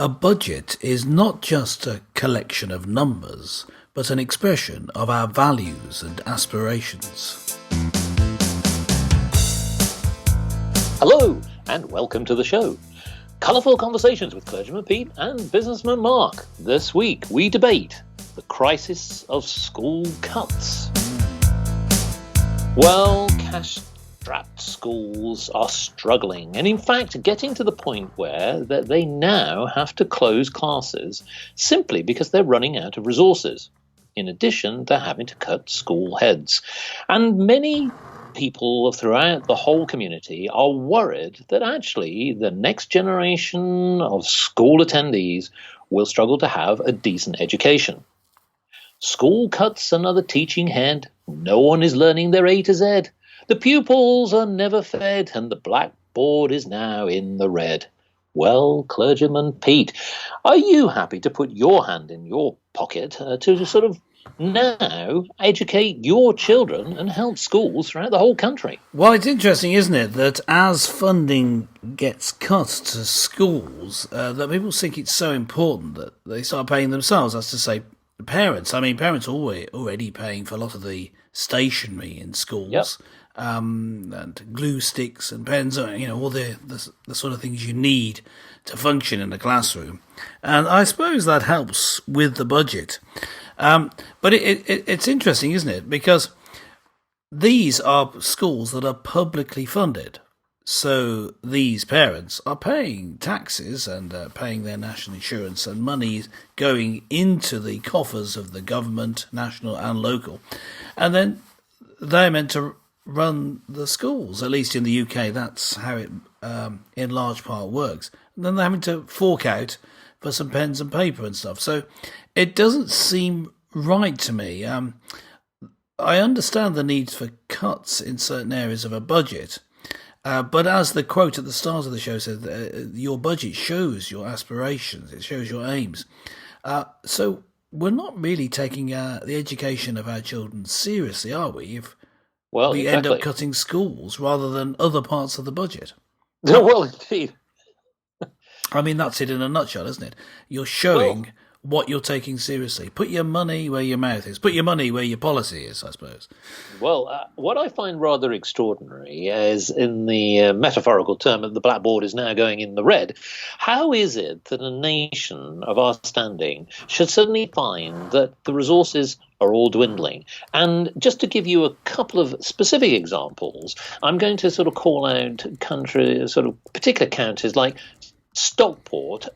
A budget is not just a collection of numbers, but an expression of our values and aspirations. Hello, and welcome to the show. Colourful conversations with clergyman Pete and businessman Mark. This week we debate the crisis of school cuts. Well, cash-strapped schools are struggling, and in fact getting to the point where that they now have to close classes simply because they're running out of resources. In addition, they're having to cut school heads. And many people throughout the whole community are worried that actually the next generation of school attendees will struggle to have a decent education. School cuts another teaching head. No one is learning their A to Z. The pupils are never fed, and the blackboard is now in the red. Well, clergyman Pete, are you happy to put your hand in your pocket to sort of now educate your children and help schools throughout the whole country? Well, it's interesting, isn't it, that as funding gets cut to schools, that people think it's so important that they start paying themselves. That's to say, parents. I mean, parents are already paying for a lot of the stationery in schools. Yep. And glue sticks and pens, all the sort of things you need to function in a classroom. And I suppose that helps with the budget. But it's interesting, isn't it? Because these are schools that are publicly funded. So these parents are paying taxes and paying their national insurance, and money going into the coffers of the government, national and local. And then they're meant to run the schools. At least in the UK, that's how it in large part works. And then they're having to fork out for some pens and paper and stuff. So it doesn't seem right to me. I understand the need for cuts in certain areas of a budget, but as the quote at the start of the show said, your budget shows your aspirations, it shows your aims. So we're not really taking the education of our children seriously, are we, if we end up cutting schools rather than other parts of the budget? Well, indeed. I mean, that's it in a nutshell, isn't it? You're showing what you're taking seriously. Put your money where your mouth is. Put your money where your policy is, I suppose. Well, what I find rather extraordinary is, in the metaphorical term that the blackboard is now going in the red, how is it that a nation of our standing should suddenly find that the resources are all dwindling? And just to give you a couple of specific examples, I'm going to sort of call out particular counties like Stockport,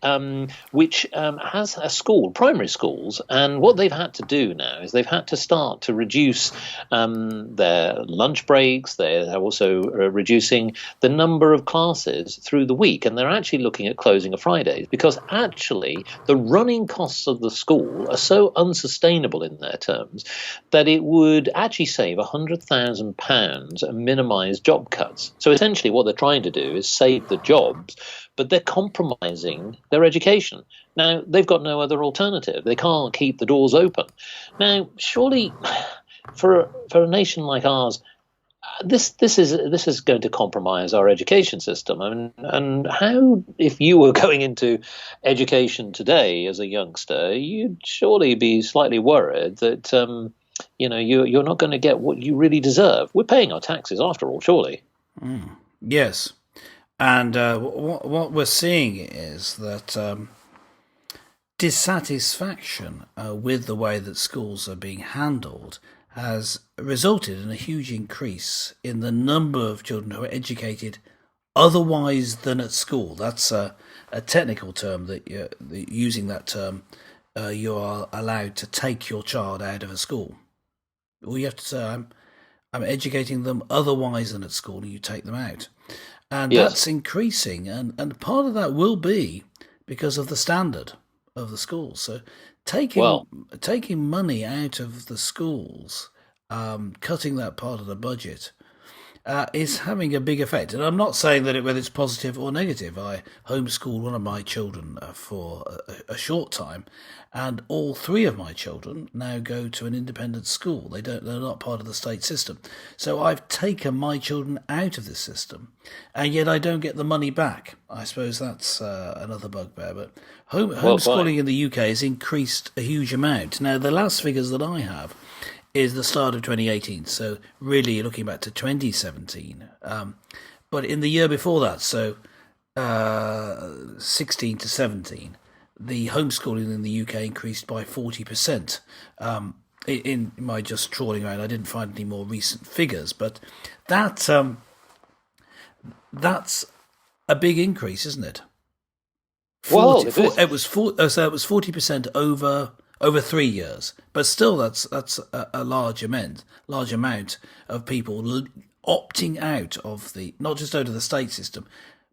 which has a school, primary schools, and what they've had to do now is they've had to start to reduce their lunch breaks. They're also reducing the number of classes through the week, and they're actually looking at closing on Fridays because actually the running costs of the school are so unsustainable in their terms that it would actually save £100,000 and minimise job cuts. So essentially what they're trying to do is save the jobs, but they're compromising their education. Now, they've got no other alternative. They can't keep the doors open. Now, surely, for a nation like ours, this is going to compromise our education system. And how, if you were going into education today as a youngster, you'd surely be slightly worried that you're not going to get what you really deserve. We're paying our taxes after all, surely. Yes. And what we're seeing is that dissatisfaction with the way that schools are being handled has resulted in a huge increase in the number of children who are educated otherwise than at school. That's a technical term that using that term, you are allowed to take your child out of a school. All you have to say, I'm educating them otherwise than at school, and you take them out. And that's increasing, and part of that will be because of the standard of the schools. So taking money out of the schools, cutting that part of the budget, is having a big effect. And I'm not saying that whether it's positive or negative. I homeschooled one of my children for a short time, and all three of my children now go to an independent school. They're not part of the state system. So I've taken my children out of this system, and yet I don't get the money back. I suppose that's another bugbear. But homeschooling in the UK has increased a huge amount. Now, the last figures that I have is the start of 2018, so really looking back to 2017. But in the year before that, so 16 to 17, the homeschooling in the UK increased by 40%. In my just trawling around, I didn't find any more recent figures, but that's a big increase, isn't it? 40, it was 40% over 3 years, but still that's a large amount of people opting out of not just out of the state system,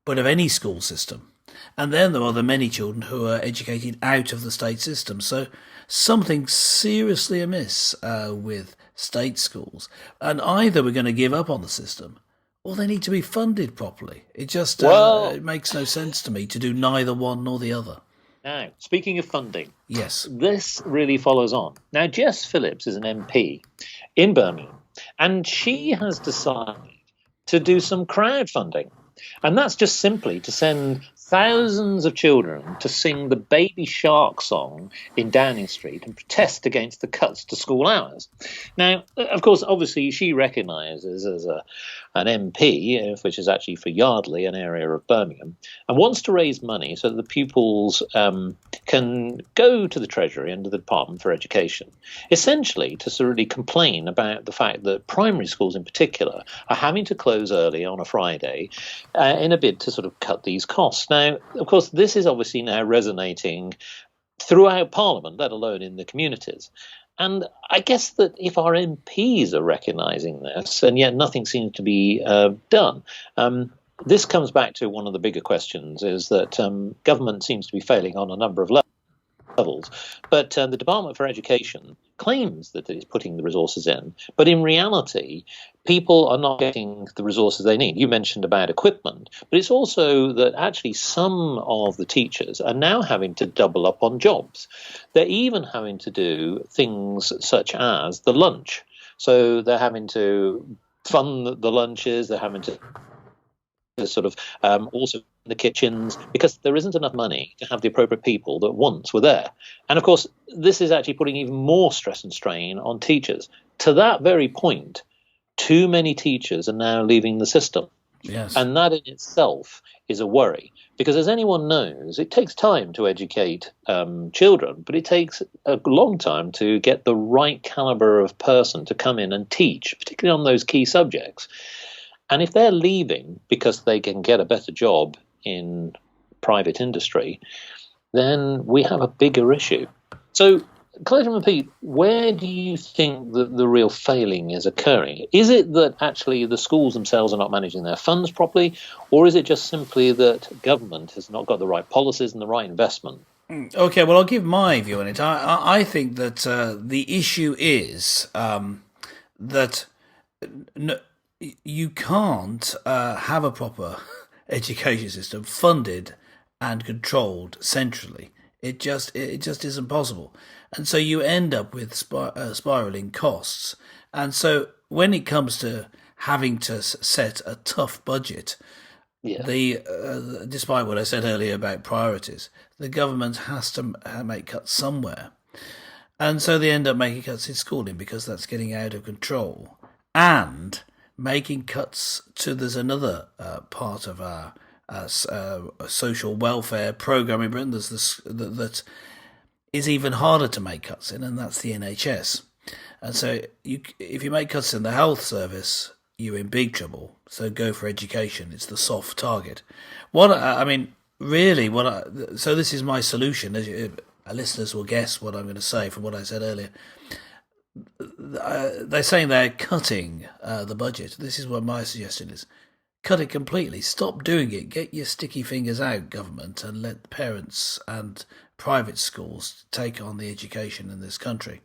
but of any school system. And then there are the many children who are educated out of the state system. So something seriously amiss with state schools, and either we're going to give up on the system, or they need to be funded properly. It just it makes no sense to me to do neither one nor the other. Now, speaking of funding, yes, this really follows on. Now, Jess Phillips is an MP in Birmingham, and she has decided to do some crowdfunding. And that's just simply to send thousands of children to sing the Baby Shark song in Downing Street and protest against the cuts to school hours. Now, of course, obviously, she recognises as an MP, which is actually for Yardley, an area of Birmingham, and wants to raise money so that the pupils can go to the Treasury and to the Department for Education, essentially to really complain about the fact that primary schools in particular are having to close early on a Friday in a bid to sort of cut these costs. Now, of course, this is obviously now resonating throughout Parliament, let alone in the communities. And I guess that if our MPs are recognising this, and yet nothing seems to be done, this comes back to one of the bigger questions, is that government seems to be failing on a number of levels. But the Department for Education claims that it is putting the resources in, but in reality, people are not getting the resources they need. You mentioned about equipment, but it's also that actually some of the teachers are now having to double up on jobs. They're even having to do things such as the lunch. So they're having to fund the lunches, they're having to sort of also in the kitchens, because there isn't enough money to have the appropriate people that once were there. And of course, this is actually putting even more stress and strain on teachers. To that very point, too many teachers are now leaving the system. Yes. And that in itself is a worry, because as anyone knows, it takes time to educate children, but it takes a long time to get the right caliber of person to come in and teach, particularly on those key subjects. And if they're leaving because they can get a better job in private industry, then we have a bigger issue. So, Clayton and Pete, where do you think that the real failing is occurring? Is it that actually the schools themselves are not managing their funds properly, or is it just simply that government has not got the right policies and the right investment? Okay, well, I'll give my view on it. I think that the issue is that you can't have a proper education system funded and controlled centrally. It just isn't possible. And so you end up with spiraling costs. And so when it comes to having to set a tough budget, despite what I said earlier about priorities, the government has to make cuts somewhere. And so they end up making cuts in schooling because that's getting out of control. And making cuts to, there's another part of our social welfare programme in Britain that is even harder to make cuts in, and that's the NHS. And so if you make cuts in the health service, you're in big trouble. So go for education. It's the soft target. So this is my solution. Our listeners will guess what I'm going to say from what I said earlier. They're saying they're cutting the budget. This is what my suggestion is. Cut it completely. Stop doing it. Get your sticky fingers out, government, and let parents and private schools take on the education in this country.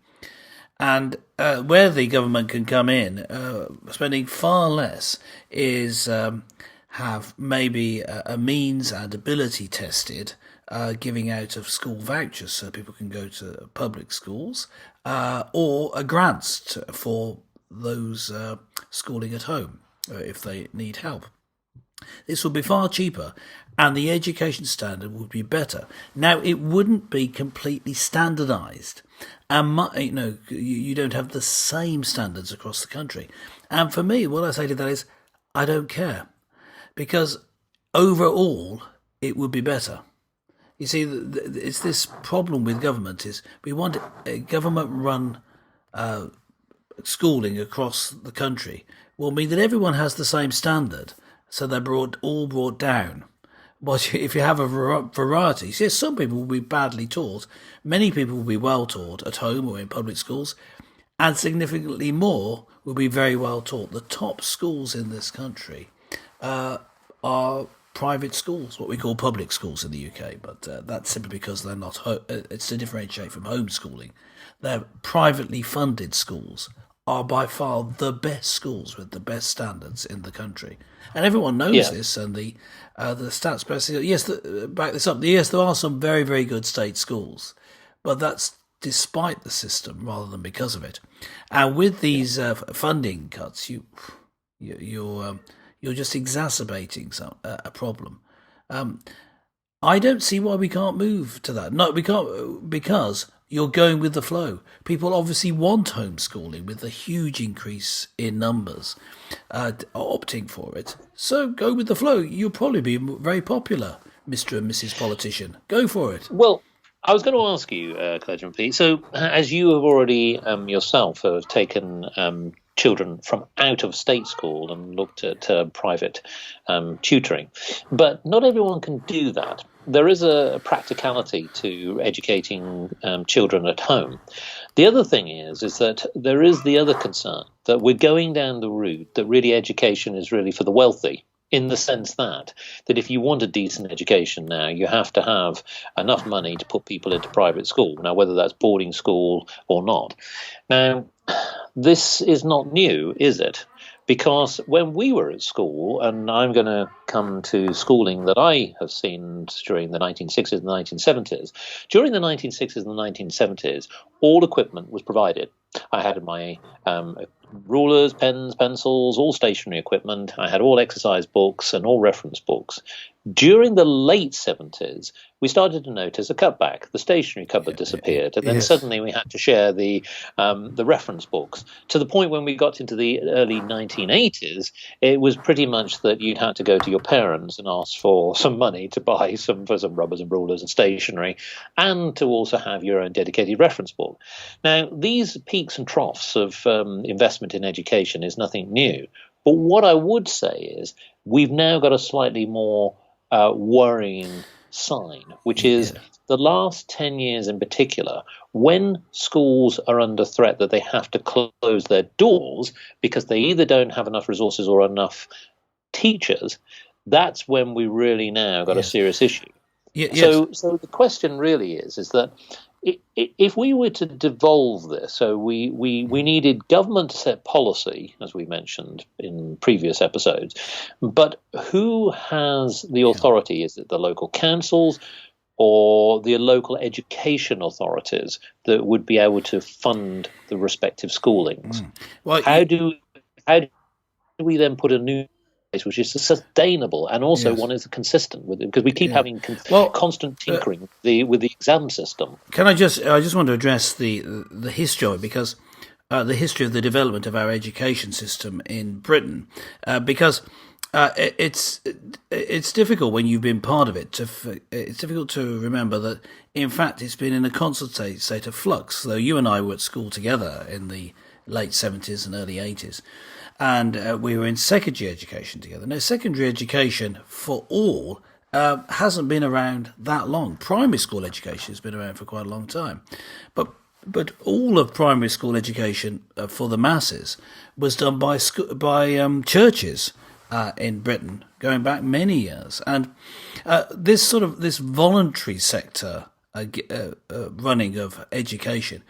And where the government can come in, spending far less, is have maybe a means and ability tested, giving out of school vouchers so people can go to public schools, or a grants for those schooling at home if they need help. This would be far cheaper, and the education standard would be better. Now, it wouldn't be completely standardised, and you don't have the same standards across the country. And for me, what I say to that is, I don't care, because overall, it would be better. You see, it's this problem with government is we want a government-run schooling across the country will mean that everyone has the same standard, so they're all brought down. But if you have a variety, yes, some people will be badly taught, many people will be well taught at home or in public schools, and significantly more will be very well taught. The top schools in this country are private schools, what we call public schools in the UK, but that's simply because they're not. It's to differentiate from homeschooling. They're privately funded schools are by far the best schools with the best standards in the country, and everyone knows this. And the stats press, yes, back this up. Yes, there are some very, very good state schools, but that's despite the system rather than because of it. And with these funding cuts, you're just exacerbating a problem. I don't see why we can't move to that. No, we can't, because you're going with the flow. People obviously want homeschooling with a huge increase in numbers opting for it. So go with the flow. You'll probably be very popular, Mr. and Mrs. Politician. Go for it. Well, I was going to ask you, Clergyman Pete, so as you have already yourself have taken children from out of state school and looked at private tutoring, but not everyone can do that. There is a practicality to educating children at home. The other thing is that there is the other concern that we're going down the route that really education is really for the wealthy, in the sense that if you want a decent education now, you have to have enough money to put people into private school. Now, whether that's boarding school or not. Now, this is not new, is it? Because when we were at school, and I'm going to come to schooling that I have seen during the 1960s and the 1970s, during the 1960s and the 1970s, all equipment was provided. I had my rulers, pens, pencils, all stationary equipment. I had all exercise books and all reference books. During the late 70s, we started to notice a cutback. The stationery cupboard disappeared, and then suddenly we had to share the reference books. To the point when we got into the early 1980s, it was pretty much that you'd had to go to your parents and ask for some money to buy some rubbers and rulers and stationery, and to also have your own dedicated reference book. Now, these peaks and troughs of investment in education is nothing new. But what I would say is we've now got a slightly more worrying sign, which is the last 10 years in particular, when schools are under threat that they have to close their doors because they either don't have enough resources or enough teachers, that's when we really now got a serious issue. So the question really is that if we were to devolve this, so we needed government to set policy, as we mentioned in previous episodes, but who has the authority? Is it the local councils or the local education authorities that would be able to fund the respective schoolings? Well, how do we then put a new which is sustainable and also one is consistent with it, because we keep having constant tinkering with the exam system. I just want to address the history of it, because the history of the development of our education system in Britain, because it's difficult when you've been part of it. It's difficult to remember that in fact it's been in a constant state of flux. So you and I were at school together in the late 70s and early 80s. And we were in secondary education together. Now, secondary education for all hasn't been around that long. Primary school education has been around for quite a long time. But all of primary school education for the masses was done by churches in Britain, going back many years. And this voluntary sector running of education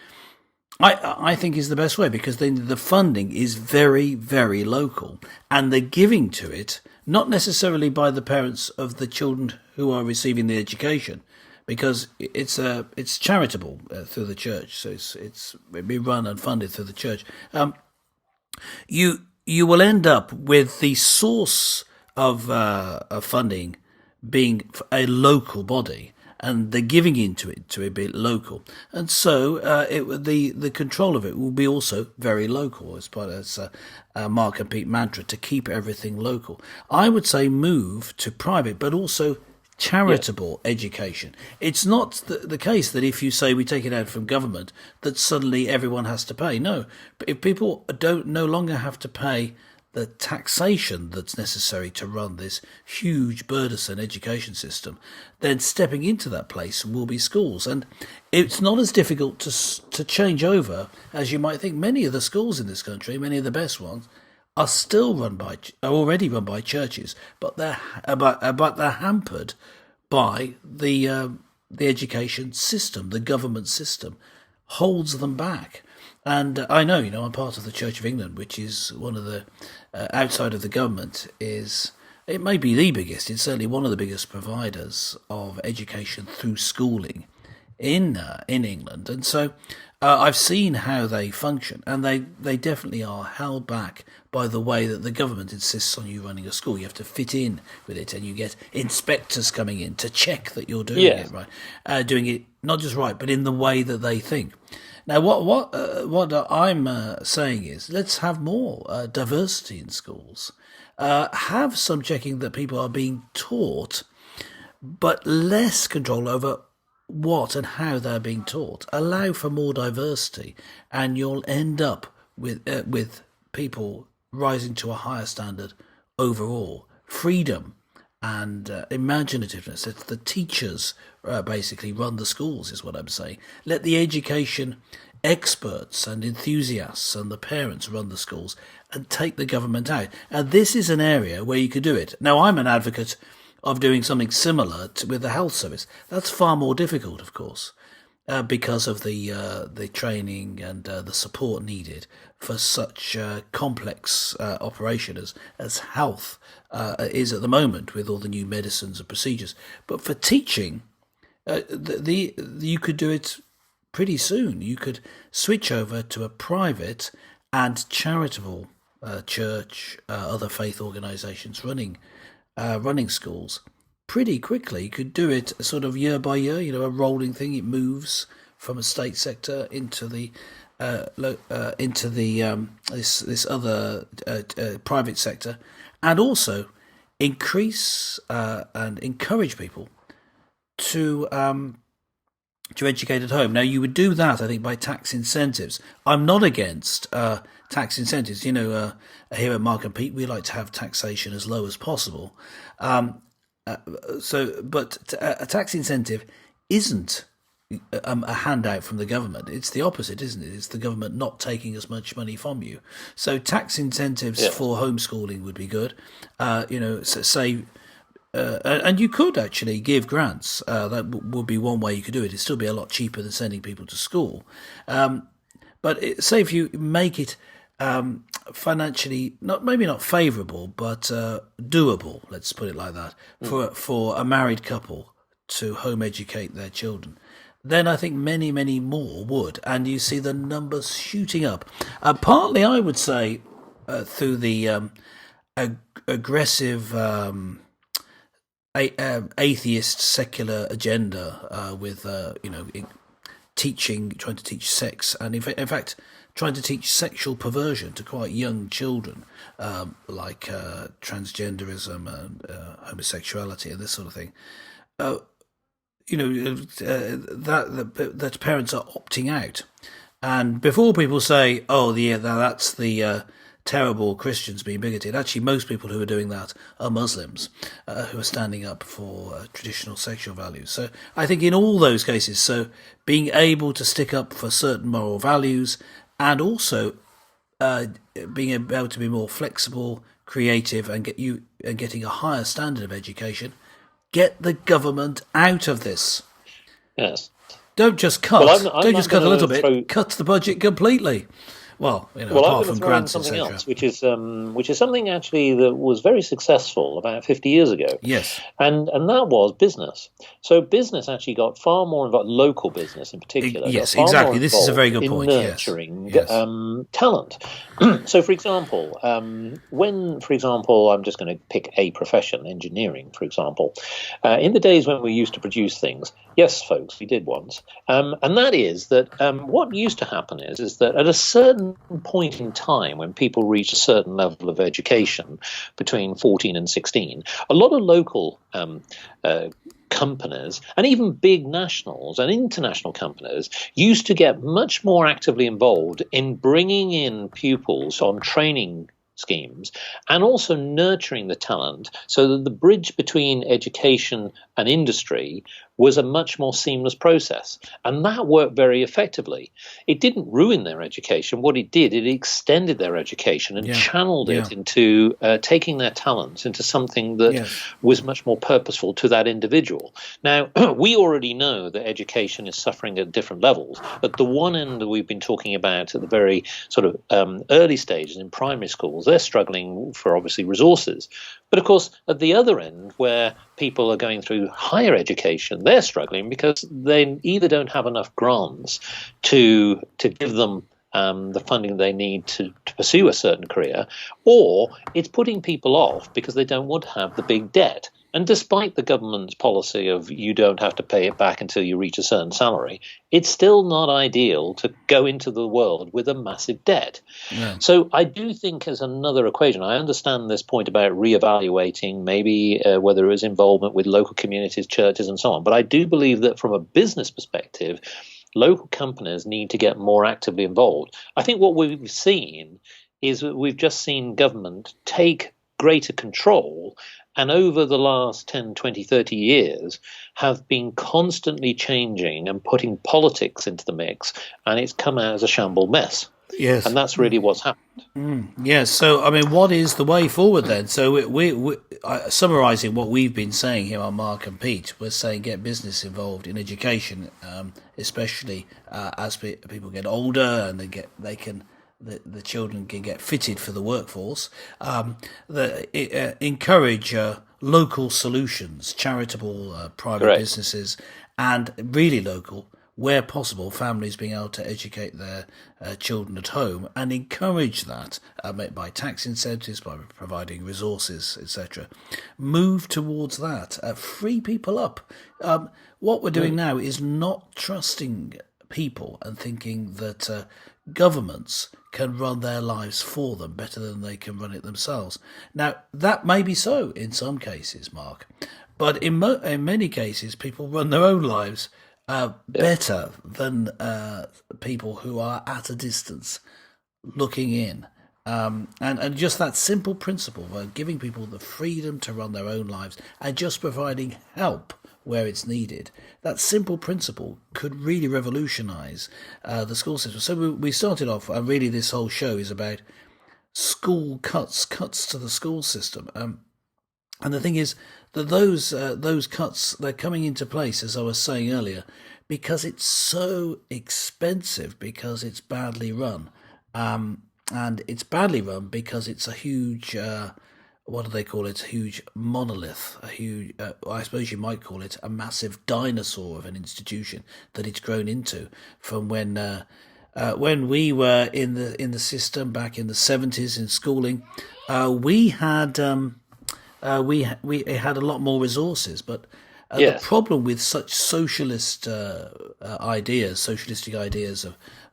I think is the best way, because then the funding is very, very local, and they're giving to it not necessarily by the parents of the children who are receiving the education, because it's charitable through the church, so it's be run and funded through the church. You will end up with the source of funding being a local body, and the giving into it to be local, and so the control of it will be also very local, as part of Mark and Pete mantra, to keep everything local. I would say move to private, but also charitable education. It's not the case that if you say we take it out from government, that suddenly everyone has to pay. No, but if people don't no longer have to pay the taxation that's necessary to run this huge, burdensome education system, then stepping into that place will be schools. And it's not as difficult to change over as you might think. Many of the schools in this country, many of the best ones, are already run by churches, but they're hampered by the education system. The government system holds them back. And I know, I'm part of the Church of England, which is one of the, outside of the government, it may be the biggest, it's certainly one of the biggest providers of education through schooling in England. And so I've seen how they function, and they definitely are held back by the way that the government insists on you running a school. You have to fit in with it, and you get inspectors coming in to check that you're doing it right, doing it not just right, but in the way that they think. Now, what I'm saying is, let's have more diversity in schools. Have some checking that people are being taught, but less control over what and how they're being taught. Allow for more diversity, and you'll end up with people rising to a higher standard overall. Freedom and imaginativeness. It's the teachers basically run the schools, is what I'm saying. Let the education experts and enthusiasts and the parents run the schools, and take the government out. And this is an area where you could do it. Now, I'm an advocate of doing something similar with the health service. That's far more difficult, of course, because of the training and the support needed for such complex operation as health is at the moment, with all the new medicines and procedures. But for teaching, you could do it pretty soon. You could switch over to a private and charitable church, other faith organisations running schools pretty quickly. You could do it sort of year by year, a rolling thing. It moves from a state sector into the this other private sector, and also increase and encourage people to educate at home. Now, you would do that, I think, by tax incentives. I'm not against tax incentives. Here at Mark and Pete, we like to have taxation as low as possible. But a tax incentive isn't a handout from the government. It's the opposite, isn't it? It's the government not taking as much money from you. So tax incentives for homeschooling would be good. And you could actually give grants. That would be one way you could do it. It'd still be a lot cheaper than sending people to school. But say if you make it financially, maybe not favourable, but doable, let's put it like that, for a married couple to home educate their children, then I think many, many more would. And you see the numbers shooting up. Partly, I would say, through the aggressive atheist secular agenda with trying to teach sex, and in fact trying to teach sexual perversion to quite young children, like transgenderism and homosexuality and this sort of thing. That parents are opting out, and before people say, "Oh, that's the terrible Christians being bigoted," actually, most people who are doing that are Muslims who are standing up for traditional sexual values. So I think in all those cases, so being able to stick up for certain moral values, and also being able to be more flexible, creative, and getting a higher standard of education, get the government out of this. Yes. Don't just Well, cut. I'm Don't not just cut a going little to throw. bit. Cut the budget completely. Well, Well, I'm apart going to from throw in grants, something etc. else, which is something actually that was very successful about 50 years ago, Yes. and that was business. So business actually got far more involved. Local business, in particular, got Yes, far more exactly. This is a very involved good in point. Yes. nurturing Yes. talent. So, for example, when, for example, I'm just going to pick a profession, engineering, for example, in the days when we used to produce things, yes, folks, we did once, and that is that what used to happen is that at a certain point in time when people reach a certain level of education, between 14 and 16, a lot of local companies and even big nationals and international companies used to get much more actively involved in bringing in pupils on training schemes and also nurturing the talent so that the bridge between education and industry was a much more seamless process. And that worked very effectively. It didn't ruin their education. What it did, it extended their education and channeled it into taking their talents into something that was much more purposeful to that individual. Now, we already know that education is suffering at different levels. At the one end that we've been talking about at the very sort of early stages in primary schools, they're struggling for obviously resources. But of course, at the other end, where people are going through higher education, they're struggling because they either don't have enough grants to give them the funding they need to pursue a certain career, or it's putting people off because they don't want to have the big debt. And despite the government's policy of you don't have to pay it back until you reach a certain salary, it's still not ideal to go into the world with a massive debt. Yeah. So I do think as another equation, I understand this point about reevaluating maybe whether it was involvement with local communities, churches and so on. But I do believe that from a business perspective, local companies need to get more actively involved. I think what we've seen is that we've just seen government take greater control and over the last 10, 20, 30 years have been constantly changing and putting politics into the mix, and it's come out as a shamble mess. Yes. And that's really what's happened. Yes. So, I mean, what is the way forward then? So, summarising what we've been saying here on Mark and Pete, we're saying get business involved in education, especially as people get older and the children can get fitted for the workforce. Encourage local solutions, charitable private businesses, and really local, where possible, families being able to educate their children at home, and encourage that by tax incentives, by providing resources, etc. Move towards that. Free people up. What we're doing now is not trusting people and thinking that governments can run their lives for them better than they can run it themselves. Now, that may be so in some cases, Mark, but in many cases, people run their own lives better than people who are at a distance looking in. And just that simple principle of giving people the freedom to run their own lives and just providing help where it's needed. That simple principle could really revolutionise the school system. So we started off, and really this whole show is about school cuts to the school system. And the thing is that those cuts, they're coming into place, as I was saying earlier, because it's so expensive, because it's badly run. And it's badly run because it's a huge... what do they call it? A huge monolith, a huge, I suppose you might call it a massive dinosaur of an institution that it's grown into from when we were in the system back in the 70s in schooling. We had a lot more resources, but the problem with such socialistic ideas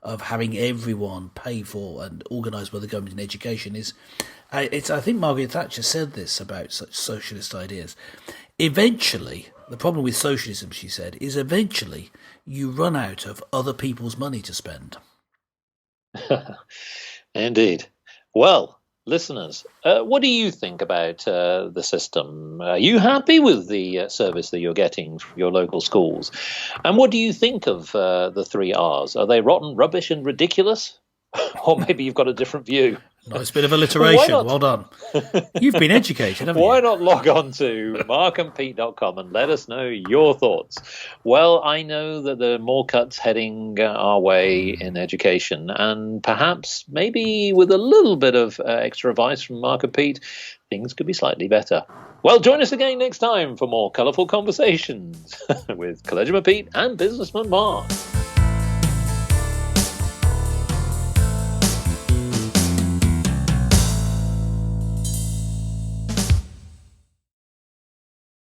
of having everyone pay for and organised by the government in education is. I think Margaret Thatcher said this about such socialist ideas. Eventually, the problem with socialism, she said, is eventually you run out of other people's money to spend. Indeed. Well, listeners, what do you think about the system? Are you happy with the service that you're getting from your local schools? And what do you think of the 3 R's? Are they rotten, rubbish, and ridiculous? Or maybe you've got a different view. Nice bit of alliteration. not? Well done. You've been educated, haven't Why you? not log on to markandpete.com and let us know your thoughts? Well, I know that there are more cuts heading our way in education, and perhaps maybe with a little bit of extra advice from Mark and Pete, things could be slightly better. Well, join us again next time for more colourful conversations with Collegium Pete and Businessman Mark.